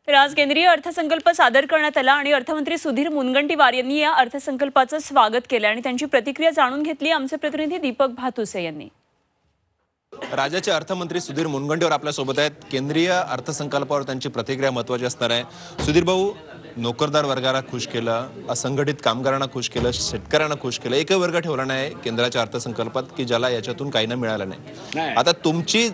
तर आज केंद्रीय अर्थसंकल्प सादर करण्यात आला आणि अर्थमंत्री सुधीर मुनगंटीवार यांनी या अर्थसंकल्पाचं स्वागत केलं आणि त्यांची प्रतिक्रिया जाणून घेतली आमचे प्रतिनिधी दीपक भातुसे यांनी। राज्याचे अर्थमंत्री सुधीर मुनगंटीवार आपल्या सोबत आहेत। केंद्रीय अर्थसंकल्पावर त्यांची प्रतिक्रिया महत्त्वाची असणार आहे। सुधीर भाऊ, नोकरदार वर्गाला खुश केलं, असंघटित कामगारांना खुश केलं, शेतकऱ्यांना खुश केलं, एकही वर्ग ठेवला नाही केंद्राच्या अर्थसंकल्पात की ज्याला याच्यातून काही न मिळालं नाही। आता तुमची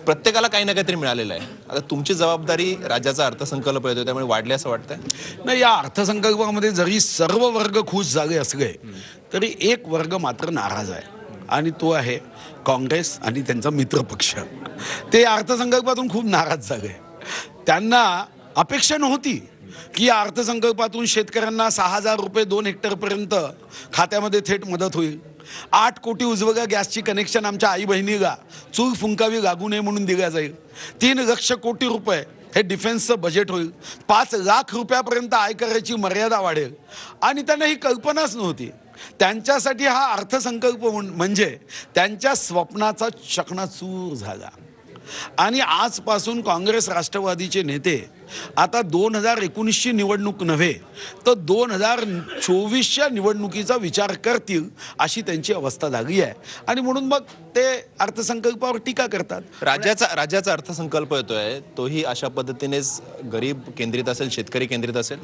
प्रत्येकाला काही ना काहीतरी मिळालेलं आहे। आता तुमची जबाबदारी राज्याचा अर्थसंकल्प येतो त्यामुळे वाढले असं वाटतंय? नाही, या अर्थसंकल्पामध्ये जरी सर्व वर्ग खुश झाले असले तरी एक वर्ग मात्र नाराज आहे आणि तो आहे काँग्रेस आणि त्यांचा मित्रपक्ष। ते अर्थसंकल्पातून खूप नाराज झाले। त्यांना अपेक्षा नव्हती की या अर्थसंकल्पातून शेतकऱ्यांना 6,000 रुपये 2 हेक्टरपर्यंत खात्यामध्ये थेट मदत होईल। 8 कोटी उज्ज्वला गॅसची कनेक्शन आमच्या आई बहिणीला चूल फुंकावी लागू नये म्हणून दिल्या जाईल। 3 लक्ष कोटी रुपये हे डिफेन्सचं बजेट होईल। 5 लाख रुपयापर्यंत आयकराची मर्यादा वाढेल आणि त्यांना ही कल्पनाच नव्हती। त्यांच्यासाठी हा अर्थसंकल्प म्हणजे त्यांच्या स्वप्नाचा चकनाचूर झाला आणि आजपासून काँग्रेस राष्ट्रवादीचे नेते आता 2019ची निवडणूक नव्हे तर 2024च्या निवडणुकीचा विचार करतील अशी त्यांची अवस्था झाली आहे आणि म्हणून मग ते अर्थसंकल्पावर टीका करतात। राज्याचा अर्थसंकल्प येतोय तोही अशा पद्धतीनेच गरीब केंद्रित असेल, शेतकरी केंद्रित असेल।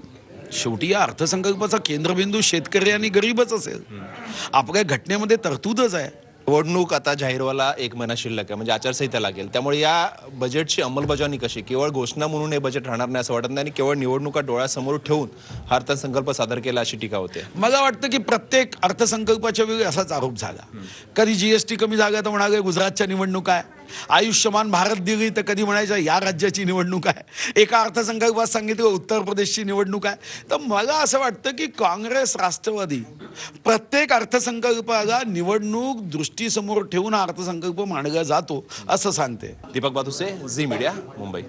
शेवटी या अर्थसंकल्पाचा केंद्रबिंदू शेतकरी आणि गरीबच असेल। आपल्या घटनेमध्ये तरतूदच आहे। निवडणूक आता जाहीर व्हायला 1 महिना शिल्लक आहे, म्हणजे आचारसंहिता लागेल। त्यामुळे या बजेटची अंमलबजावणी कशी? केवळ घोषणा म्हणून हे बजेट राहणार नाही असं वाटत नाही आणि केवळ निवडणुका डोळ्यासमोर ठेवून हा अर्थसंकल्प सादर केला अशी टीका होते। मला वाटतं की प्रत्येक अर्थसंकल्पाच्या वेळी असाच आरोप झाला। कधी जीएसटी कमी झाला तर म्हणाले गुजरातच्या निवडणूक आहे, आयुष्यमान भारत दिली तर कधी म्हणायचं या राज्याची निवडणूक आहे, एका अर्थसंकल्पात सांगितलं उत्तर प्रदेशची निवडणूक आहे। तर मला असं वाटतं की काँग्रेस राष्ट्रवादी प्रत्येक अर्थसंकल्पाला निवडणूक दृष्टीसमोर ठेवून हा अर्थसंकल्प मांडला जातो असं सांगते। दीपक भातुसे, झी मीडिया, मुंबई।